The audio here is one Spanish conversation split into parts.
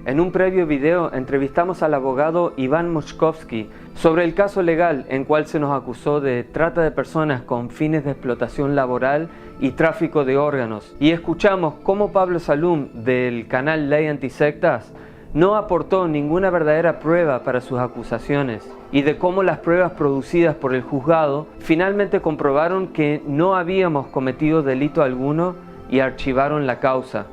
En un previo video entrevistamos al abogado Iván Moshkovsky sobre el caso legal en cual se nos acusó de trata de personas con fines de explotación laboral y tráfico de órganos. Y escuchamos cómo Pablo Salum del canal Ley Antisectas no aportó ninguna verdadera prueba para sus acusaciones y de cómo las pruebas producidas por el juzgado finalmente comprobaron que no habíamos cometido delito alguno y archivaron la causa.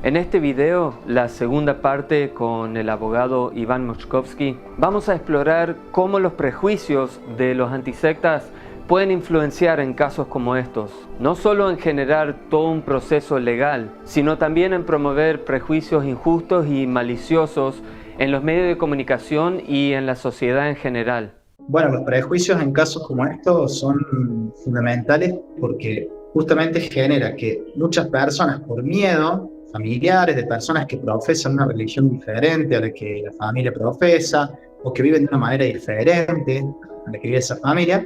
En este video, la segunda parte con el abogado Iván Moshkovsky, vamos a explorar cómo los prejuicios de los antisectas pueden influenciar en casos como estos, no solo en generar todo un proceso legal, sino también en promover prejuicios injustos y maliciosos en los medios de comunicación y en la sociedad en general. Bueno, los prejuicios en casos como estos son fundamentales porque justamente genera que muchas personas, por miedo, familiares de personas que profesan una religión diferente a la que la familia profesa o que viven de una manera diferente a la que vive esa familia,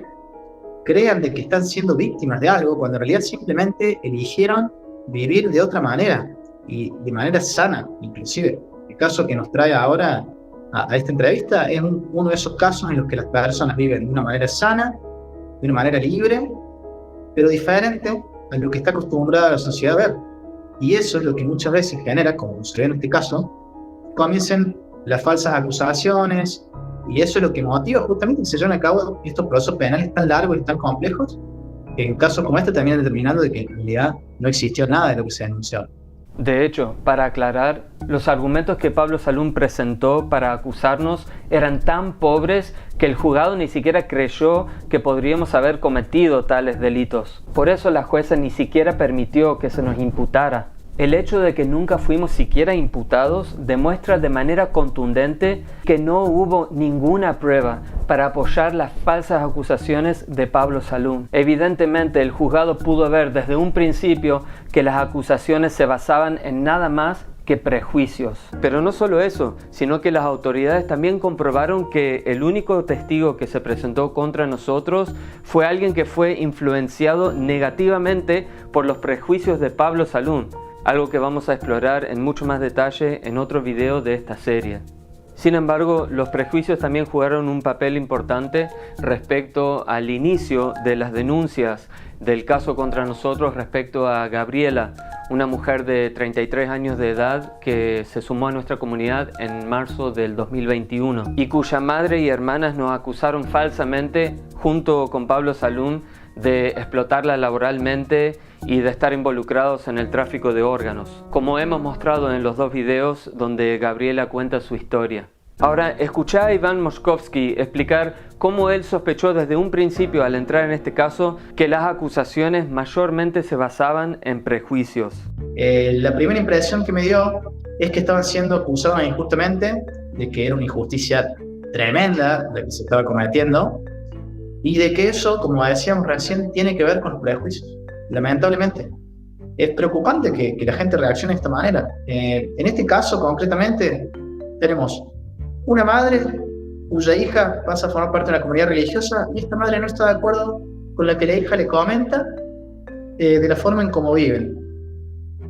crean de que están siendo víctimas de algo cuando en realidad simplemente eligieron vivir de otra manera y de manera sana, inclusive. El caso que nos trae ahora a esta entrevista es uno de esos casos en los que las personas viven de una manera sana, de una manera libre, pero diferente a lo que está acostumbrada la sociedad a ver. Y eso es lo que muchas veces genera, como se ve en este caso, comiencen las falsas acusaciones, y eso es lo que motiva justamente que se lleven a cabo estos procesos penales tan largos y tan complejos, que en casos como este terminan determinando de que en realidad no existió nada de lo que se denunció. De hecho, para aclarar, los argumentos que Pablo Salum presentó para acusarnos eran tan pobres que el juzgado ni siquiera creyó que podríamos haber cometido tales delitos. Por eso la jueza ni siquiera permitió que se nos imputara. El hecho de que nunca fuimos siquiera imputados demuestra de manera contundente que no hubo ninguna prueba para apoyar las falsas acusaciones de Pablo Salum. Evidentemente, el juzgado pudo ver desde un principio que las acusaciones se basaban en nada más que prejuicios. Pero no solo eso, sino que las autoridades también comprobaron que el único testigo que se presentó contra nosotros fue alguien que fue influenciado negativamente por los prejuicios de Pablo Salum. Algo que vamos a explorar en mucho más detalle en otro video de esta serie. Sin embargo, los prejuicios también jugaron un papel importante respecto al inicio de las denuncias del caso contra nosotros respecto a Gabriela, una mujer de 33 años de edad que se sumó a nuestra comunidad en marzo del 2021 y cuya madre y hermanas nos acusaron falsamente, junto con Pablo Salum, de explotarla laboralmente y de estar involucrados en el tráfico de órganos, como hemos mostrado en los dos videos donde Gabriela cuenta su historia. Ahora, escuchá a Iván Moshkovsky explicar cómo él sospechó desde un principio al entrar en este caso que las acusaciones mayormente se basaban en prejuicios. La primera impresión que me dio es que estaban siendo acusados injustamente, de que era una injusticia tremenda la que se estaba cometiendo, y de que eso, como decíamos recién, tiene que ver con los prejuicios. Lamentablemente, es preocupante que la gente reaccione de esta manera. En este caso, concretamente, tenemos una madre cuya hija pasa a formar parte de una comunidad religiosa y esta madre no está de acuerdo con lo que la hija le comenta de la forma en cómo viven.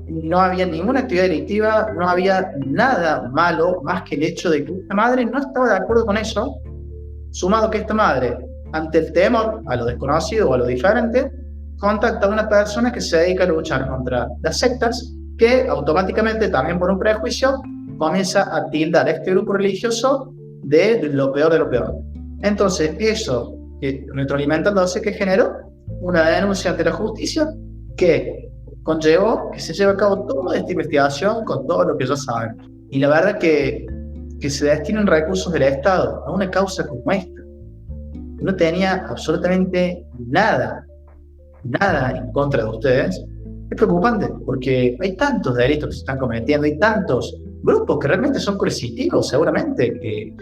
No había ninguna actividad delictiva, no había nada malo más que el hecho de que esta madre no estaba de acuerdo con eso, sumado que esta madre, ante el temor a lo desconocido o a lo diferente, contacta a una persona que se dedica a luchar contra las sectas, que automáticamente, también por un prejuicio, comienza a tildar a este grupo religioso de lo peor de lo peor. Entonces, eso, retroalimentándose, que generó una denuncia ante la justicia que conllevó que se lleve a cabo toda esta investigación con todo lo que ya sabemos. Y la verdad que se destinen recursos del Estado a una causa como esta, no tenía absolutamente nada en contra de ustedes, es preocupante, porque hay tantos delitos que se están cometiendo, hay tantos grupos que realmente son coercitivos, seguramente, que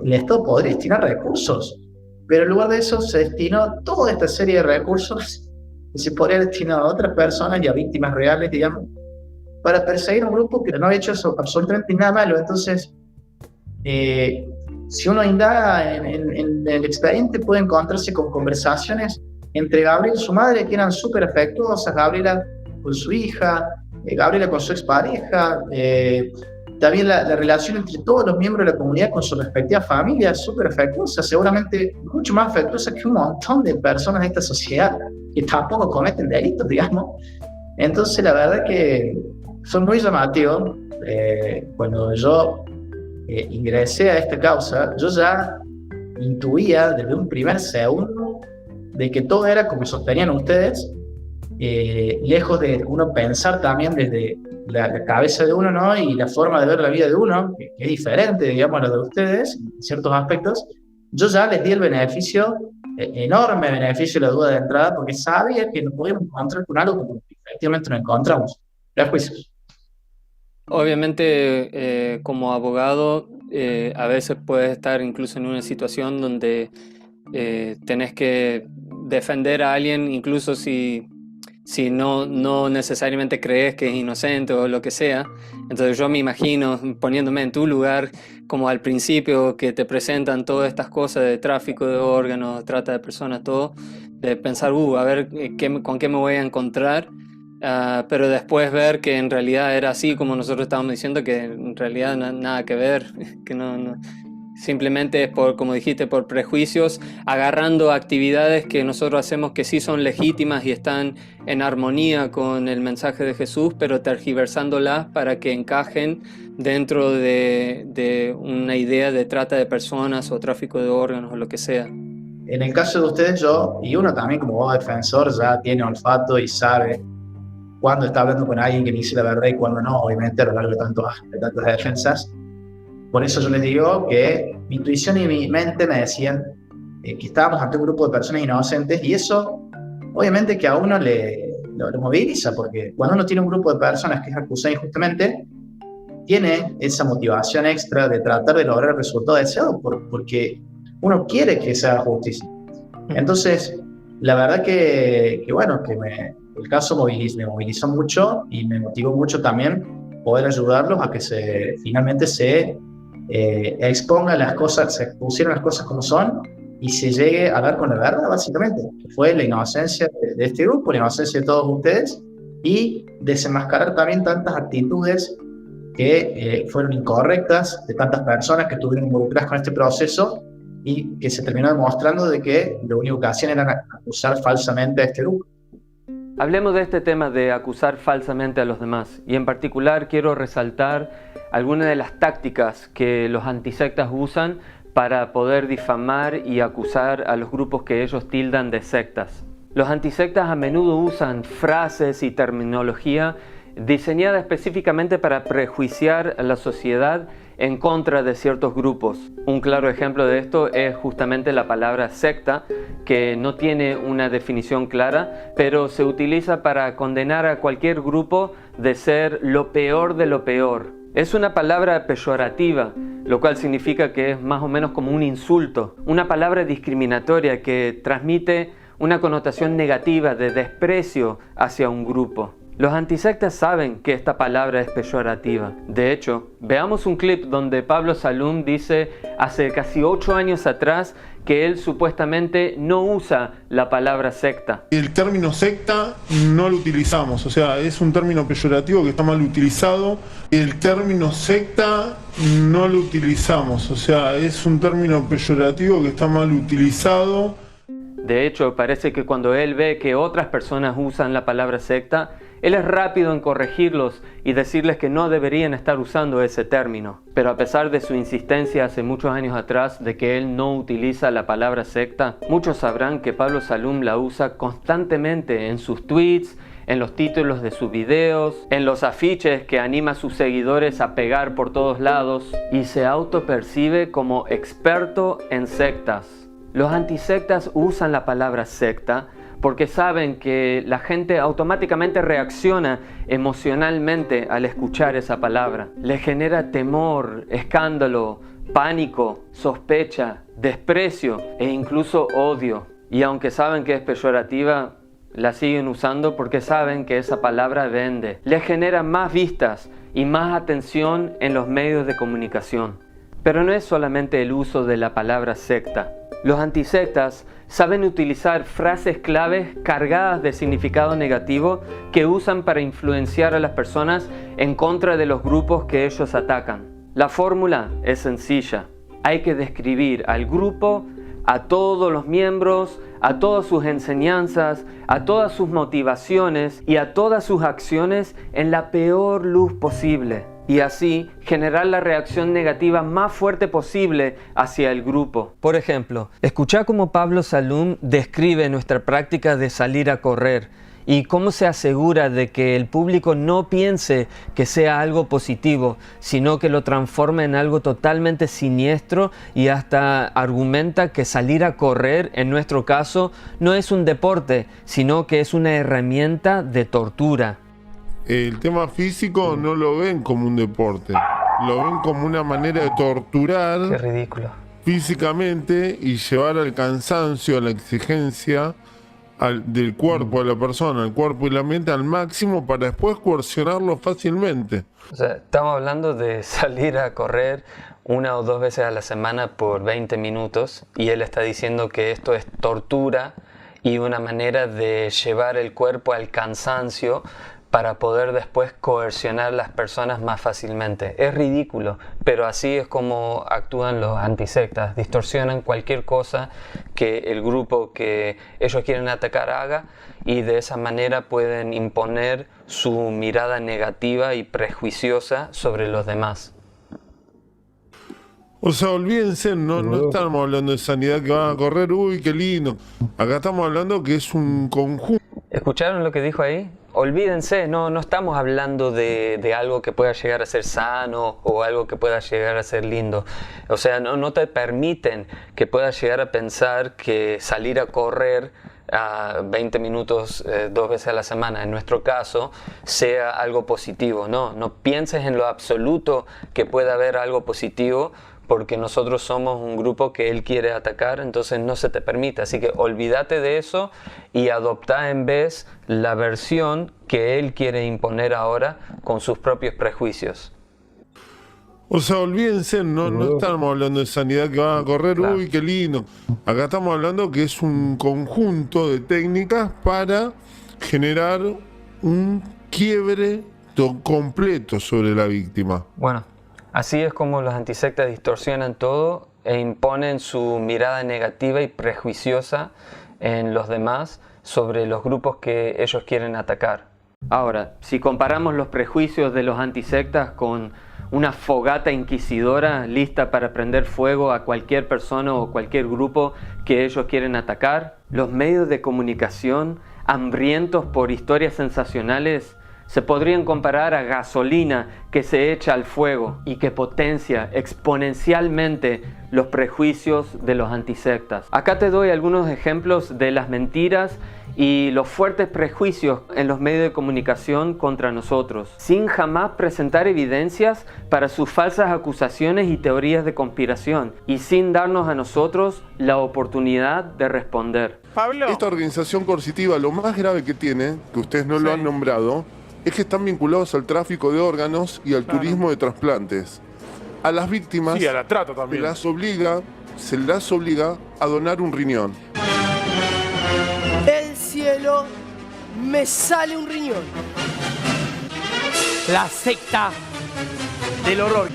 el Estado podría destinar recursos, pero en lugar de eso se destinó toda esta serie de recursos que se podría destinar a otras personas y a víctimas reales, digamos, para perseguir a un grupo que no había hecho absolutamente nada malo. Entonces, si uno indaga en el expediente, puede encontrarse con conversaciones entre Gabriela y su madre que eran súper afectuosas, Gabriela con su hija, Gabriela con su expareja, También la relación entre todos los miembros de la comunidad con su respectiva familia es súper afectuosa, seguramente mucho más afectuosa que un montón de personas de esta sociedad que tampoco cometen delitos, digamos. Entonces, la verdad que son muy llamativos. Cuando yo ingresé a esta causa, yo ya intuía desde un primer segundo de que todo era como sostenían ustedes, lejos de uno pensar también desde la cabeza de uno, ¿no? Y la forma de ver la vida de uno, que es diferente, digamos, a la de ustedes, en ciertos aspectos. Yo ya les di el beneficio, enorme beneficio de la duda de entrada, porque sabía que nos podíamos encontrar con algo que efectivamente nos encontramos. Prejuicios. Obviamente, como abogado, a veces puedes estar incluso en una situación donde tenés que defender a alguien, incluso si no necesariamente crees que es inocente o lo que sea. Entonces yo me imagino poniéndome en tu lugar, como al principio que te presentan todas estas cosas de tráfico de órganos, trata de personas, todo, de pensar, a ver con qué me voy a encontrar. Pero después ver que en realidad era así como nosotros estábamos diciendo, que en realidad nada que ver, que no, simplemente es por, como dijiste, por prejuicios, agarrando actividades que nosotros hacemos que sí son legítimas y están en armonía con el mensaje de Jesús, pero tergiversándolas para que encajen dentro de una idea de trata de personas o tráfico de órganos o lo que sea. En el caso de ustedes, yo, y uno también como vos defensor, ya tiene olfato y sabe cuándo está hablando con alguien que dice la verdad y cuándo no, obviamente a lo largo de tantas defensas. Por eso yo les digo que mi intuición y mi mente me decían que estábamos ante un grupo de personas inocentes, y eso obviamente que a uno lo moviliza, porque cuando uno tiene un grupo de personas que es acusado injustamente, tiene esa motivación extra de tratar de lograr el resultado deseado, porque uno quiere que se haga justicia. Entonces, la verdad que bueno, que el caso me movilizó mucho y me motivó mucho también poder ayudarlos a que finalmente se expongan las cosas, se pusieran las cosas como son y se llegue a dar con la verdad, básicamente, que fue la inocencia de este grupo, la inocencia de todos ustedes, y desenmascarar también tantas actitudes que fueron incorrectas de tantas personas que estuvieron involucradas con este proceso y que se terminó demostrando de que lo único que hacían era acusar falsamente a este grupo. Hablemos de este tema de acusar falsamente a los demás, y en particular quiero resaltar algunas de las tácticas que los antisectas usan para poder difamar y acusar a los grupos que ellos tildan de sectas. Los antisectas a menudo usan frases y terminología diseñada específicamente para prejuiciar a la sociedad en contra de ciertos grupos. Un claro ejemplo de esto es justamente la palabra secta, que no tiene una definición clara, pero se utiliza para condenar a cualquier grupo de ser lo peor de lo peor. Es una palabra peyorativa, lo cual significa que es más o menos como un insulto, una palabra discriminatoria que transmite una connotación negativa de desprecio hacia un grupo. Los antisectas saben que esta palabra es peyorativa. De hecho, veamos un clip donde Pablo Salum dice hace casi 8 años atrás que él supuestamente no usa la palabra secta. El término secta no lo utilizamos, o sea, es un término peyorativo que está mal utilizado. El término secta no lo utilizamos, o sea, es un término peyorativo que está mal utilizado. De hecho, parece que cuando él ve que otras personas usan la palabra secta, él es rápido en corregirlos y decirles que no deberían estar usando ese término. Pero a pesar de su insistencia hace muchos años atrás de que él no utiliza la palabra secta, muchos sabrán que Pablo Salum la usa constantemente en sus tweets, en los títulos de sus videos, en los afiches que anima a sus seguidores a pegar por todos lados, y se autopercibe como experto en sectas. Los antisectas usan la palabra secta porque saben que la gente automáticamente reacciona emocionalmente al escuchar esa palabra. Les genera temor, escándalo, pánico, sospecha, desprecio e incluso odio. Y aunque saben que es peyorativa, la siguen usando porque saben que esa palabra vende. Les genera más vistas y más atención en los medios de comunicación. Pero no es solamente el uso de la palabra secta. Los antisectas saben utilizar frases claves cargadas de significado negativo que usan para influenciar a las personas en contra de los grupos que ellos atacan. La fórmula es sencilla. Hay que describir al grupo, a todos los miembros, a todas sus enseñanzas, a todas sus motivaciones y a todas sus acciones en la peor luz posible. Y así generar la reacción negativa más fuerte posible hacia el grupo. Por ejemplo, escuchá cómo Pablo Salum describe nuestra práctica de salir a correr y cómo se asegura de que el público no piense que sea algo positivo, sino que lo transforme en algo totalmente siniestro, y hasta argumenta que salir a correr, en nuestro caso, no es un deporte, sino que es una herramienta de tortura. El tema físico no lo ven como un deporte, lo ven como una manera de torturar Qué ridículo. físicamente y llevar al cansancio, a la exigencia del cuerpo de la persona, el cuerpo y la mente al máximo para después coercionarlo fácilmente. O sea, estamos hablando de salir a correr 1 o 2 veces a la semana por 20 minutos y él está diciendo que esto es tortura y una manera de llevar el cuerpo al cansancio para poder después coercionar a las personas más fácilmente. Es ridículo, pero así es como actúan los antisectas. Distorsionan cualquier cosa que el grupo que ellos quieren atacar haga, y de esa manera pueden imponer su mirada negativa y prejuiciosa sobre los demás. O sea, olvídense, no estamos hablando de sanidad que van a correr, uy, qué lindo. Acá estamos hablando que es un conjunto. ¿Escucharon lo que dijo ahí? Olvídense, no estamos hablando de algo que pueda llegar a ser sano o algo que pueda llegar a ser lindo. O sea, no te permiten que puedas llegar a pensar que salir a correr a 20 minutos 2 veces a la semana, en nuestro caso, sea algo positivo. No pienses en lo absoluto que pueda haber algo positivo, porque nosotros somos un grupo que él quiere atacar, entonces no se te permite. Así que olvídate de eso y adopta en vez la versión que él quiere imponer ahora con sus propios prejuicios. O sea, olvídense, no estamos hablando de sanidad que van a correr, Claro. uy, qué lindo. Acá estamos hablando que es un conjunto de técnicas para generar un quiebre completo sobre la víctima. Bueno, así es como los antisectas distorsionan todo e imponen su mirada negativa y prejuiciosa en los demás sobre los grupos que ellos quieren atacar. Ahora, si comparamos los prejuicios de los antisectas con una fogata inquisidora lista para prender fuego a cualquier persona o cualquier grupo que ellos quieren atacar, los medios de comunicación, hambrientos por historias sensacionales, se podrían comparar a gasolina que se echa al fuego y que potencia exponencialmente los prejuicios de los antisectas. Acá te doy algunos ejemplos de las mentiras y los fuertes prejuicios en los medios de comunicación contra nosotros, sin jamás presentar evidencias para sus falsas acusaciones y teorías de conspiración, y sin darnos a nosotros la oportunidad de responder. Pablo. Esta organización coercitiva, lo más grave que tiene, que ustedes no lo han nombrado, es que están vinculados al tráfico de órganos y al turismo de trasplantes. A las víctimas Sí, a la trata se también. las obliga a donar un riñón. Del cielo me sale un riñón. La secta del horror.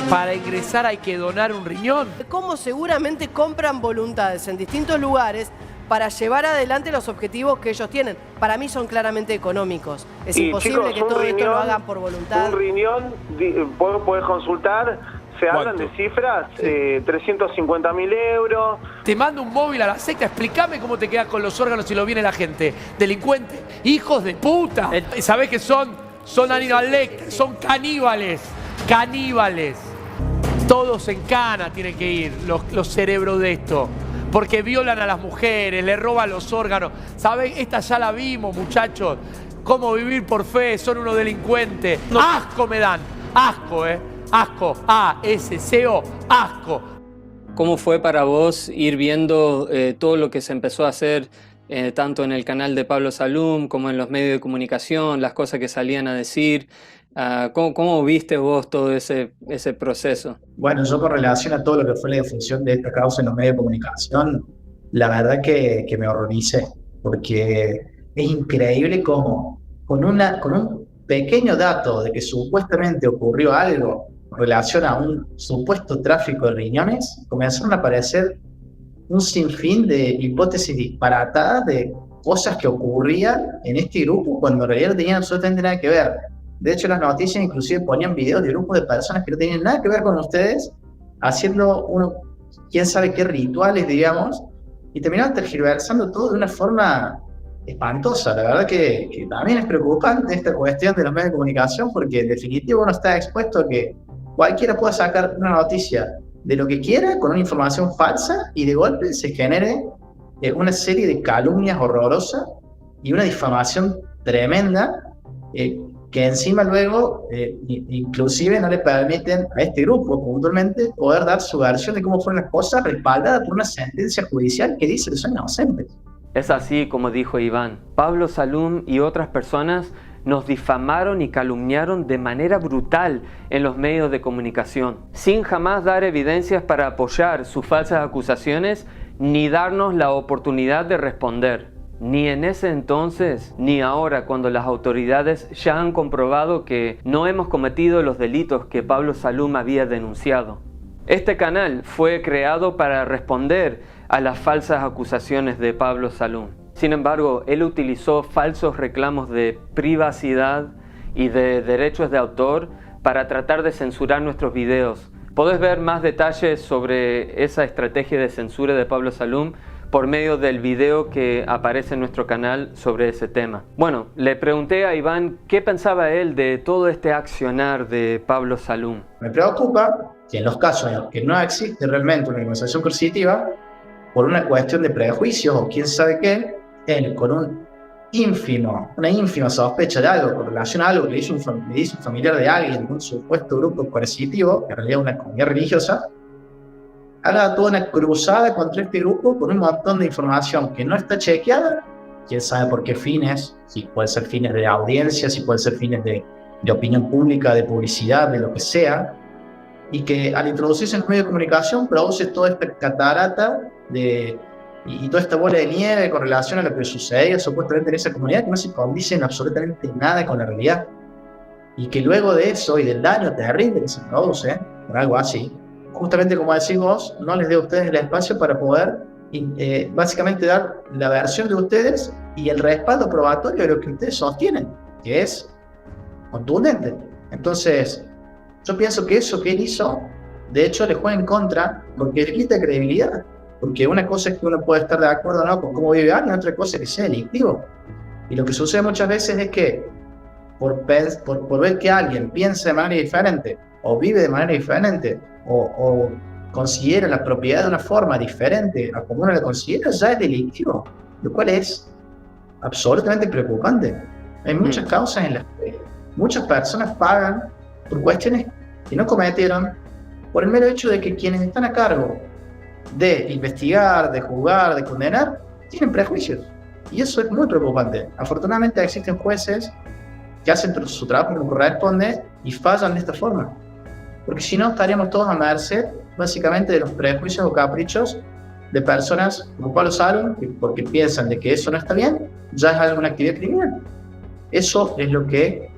Para ingresar hay que donar un riñón. Como seguramente compran voluntades en distintos lugares para llevar adelante los objetivos que ellos tienen. Para mí son claramente económicos. Es Y, imposible chicos, que un todo esto riñón- lo hagan por voluntad. Un riñón, vos podés consultar, se hablan de cifras, 350.000 euros. Te mando un móvil a la secta, explícame cómo te quedas con los órganos si lo viene la gente. Delincuente, hijos de puta. ¿Sabés qué son? Son animales, son caníbales. Caníbales. Todos en cana tienen que ir, los cerebros de esto. Porque violan a las mujeres, le roban los órganos. ¿Saben? Esta ya la vimos, muchachos. Cómo vivir por fe, son unos delincuentes. Asco me dan. Asco, Asco. A-S-C-O. Asco. ¿Cómo fue para vos ir viendo todo lo que se empezó a hacer tanto en el canal de Pablo Salum como en los medios de comunicación, las cosas que salían a decir? ¿Cómo viste vos todo ese proceso? Bueno, yo con relación a todo lo que fue la difusión de esta causa en los medios de comunicación, la verdad que me horroricé, porque es increíble cómo con un pequeño dato de que supuestamente ocurrió algo en relación a un supuesto tráfico de riñones, comenzaron a aparecer un sinfín de hipótesis disparatadas de cosas que ocurrían en este grupo cuando en realidad no tenían absolutamente nada que ver. De hecho, las noticias inclusive ponían videos de grupos de personas que no tenían nada que ver con ustedes, haciendo quién sabe qué rituales, digamos, y terminaban tergiversando todo de una forma espantosa. La verdad que también es preocupante esta cuestión de los medios de comunicación, porque en definitiva uno está expuesto a que cualquiera pueda sacar una noticia de lo que quiera con una información falsa y de golpe se genere una serie de calumnias horrorosas y una difamación tremenda que encima luego inclusive no le permiten a este grupo puntualmente poder dar su versión de cómo fueron las cosas, respaldada por una sentencia judicial que dice que son inocentes. Es así como dijo Iván. Pablo Salum y otras personas nos difamaron y calumniaron de manera brutal en los medios de comunicación, sin jamás dar evidencias para apoyar sus falsas acusaciones ni darnos la oportunidad de responder. Ni en ese entonces, ni ahora cuando las autoridades ya han comprobado que no hemos cometido los delitos que Pablo Salum había denunciado. Este canal fue creado para responder a las falsas acusaciones de Pablo Salum. Sin embargo, él utilizó falsos reclamos de privacidad y de derechos de autor para tratar de censurar nuestros videos. Podés ver más detalles sobre esa estrategia de censura de Pablo Salum por medio del video que aparece en nuestro canal sobre ese tema. Bueno, le pregunté a Iván qué pensaba él de todo este accionar de Pablo Salum. Me preocupa que en los casos en los que no existe realmente una organización coercitiva, por una cuestión de prejuicios o quién sabe qué, él con una ínfima sospecha de algo, con relación a algo que le hizo un familiar de alguien, un supuesto grupo coercitivo, que en realidad es una comunidad religiosa, haga toda una cruzada contra este grupo con un montón de información que no está chequeada, quién sabe por qué fines, si puede ser fines de audiencia, si puede ser fines de opinión pública, de publicidad, de lo que sea, y que al introducirse en los medios de comunicación produce toda esta catarata y toda esta bola de nieve con relación a lo que sucedía supuestamente en esa comunidad, que no se condice en absolutamente nada con la realidad, y que luego de eso y del daño terrible que se produce por algo así, justamente como decís vos, no les dé a ustedes el espacio para poder básicamente dar la versión de ustedes y el respaldo probatorio de lo que ustedes sostienen, que es contundente. Entonces, yo pienso que eso que él hizo, de hecho, le juega en contra, porque le quita credibilidad. Porque una cosa es que uno puede estar de acuerdo o no con cómo vive alguien, otra cosa es que sea delictivo. Y lo que sucede muchas veces es que por ver que alguien piensa de manera diferente, o vive de manera diferente, o considera la propiedad de una forma diferente a como uno la considera, ya es delictivo, lo cual es absolutamente preocupante. Hay muchas causas en las que muchas personas pagan por cuestiones que no cometieron por el mero hecho de que quienes están a cargo de investigar, de juzgar, de condenar, tienen prejuicios. Y eso es muy preocupante. Afortunadamente existen jueces que hacen su trabajo como corresponde y fallan de esta forma. Porque si no, estaríamos todos a merced, básicamente, de los prejuicios o caprichos de personas como Pablo Salum, que porque piensan de que eso no está bien, ya es alguna actividad criminal. Eso es lo que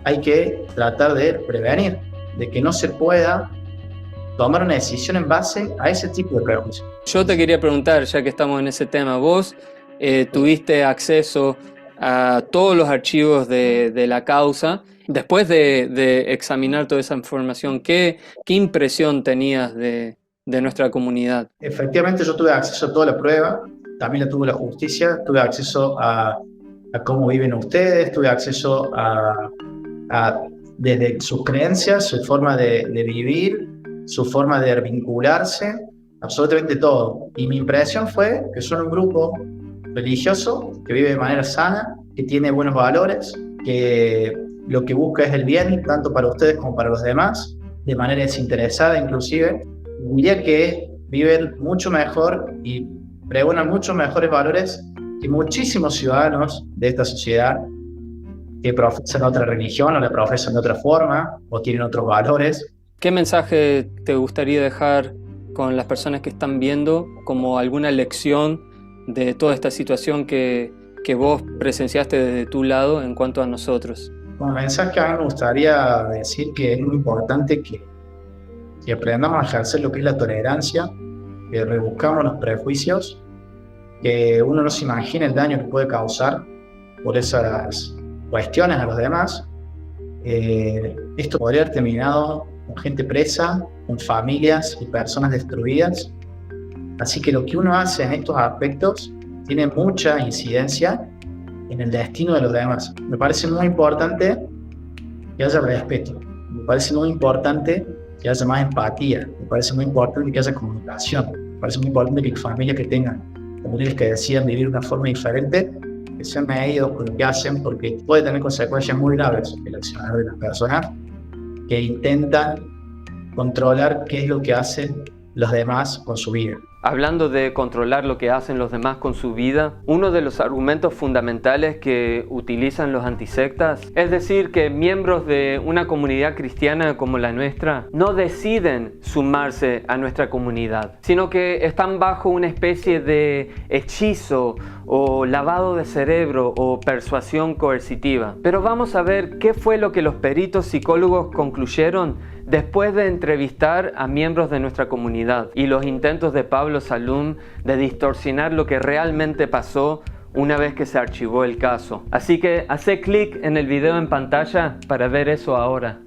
hay que tratar de prevenir, de que no se pueda tomar una decisión en base a ese tipo de prejuicios. Yo te quería preguntar, ya que estamos en ese tema, vos tuviste acceso a todos los archivos de la causa. Después de examinar toda esa información, ¿qué impresión tenías de nuestra comunidad? Efectivamente, yo tuve acceso a toda la prueba, también la tuvo la justicia, tuve acceso a cómo viven ustedes, tuve acceso a desde sus creencias, su forma de vivir, su forma de vincularse, absolutamente todo. Y mi impresión fue que son un grupo religioso que vive de manera sana, que tiene buenos valores, que lo que busca es el bien, tanto para ustedes como para los demás, de manera desinteresada inclusive. Diría que viven mucho mejor y pregonan muchos mejores valores que muchísimos ciudadanos de esta sociedad que profesan otra religión o la profesan de otra forma o tienen otros valores. ¿Qué mensaje te gustaría dejar con las personas que están viendo como alguna lección de toda esta situación que vos presenciaste desde tu lado en cuanto a nosotros? Como mensaje, a mí me gustaría decir que es muy importante que aprendamos a ejercer lo que es la tolerancia, que rebuscamos los prejuicios, que uno no se imagina el daño que puede causar por esas cuestiones a los demás. Esto podría haber terminado con gente presa, con familias y personas destruidas. Así que lo que uno hace en estos aspectos tiene mucha incidencia en el destino de los demás. Me parece muy importante que haya respeto, me parece muy importante que haya más empatía, me parece muy importante que haya comunicación, me parece muy importante que familias que tengan familias que decidan vivir de una forma diferente, que sean medidos con lo que hacen, porque puede tener consecuencias muy graves el accionar de las personas que intentan controlar qué es lo que hacen los demás con su vida. Hablando de controlar lo que hacen los demás con su vida, uno de los argumentos fundamentales que utilizan los antisectas es decir que miembros de una comunidad cristiana como la nuestra no deciden sumarse a nuestra comunidad, sino que están bajo una especie de hechizo o lavado de cerebro o persuasión coercitiva. Pero vamos a ver qué fue lo que los peritos psicólogos concluyeron después de entrevistar a miembros de nuestra comunidad y los intentos de Pablo Salum de distorsionar lo que realmente pasó una vez que se archivó el caso. Así que hacé clic en el video en pantalla para ver eso ahora.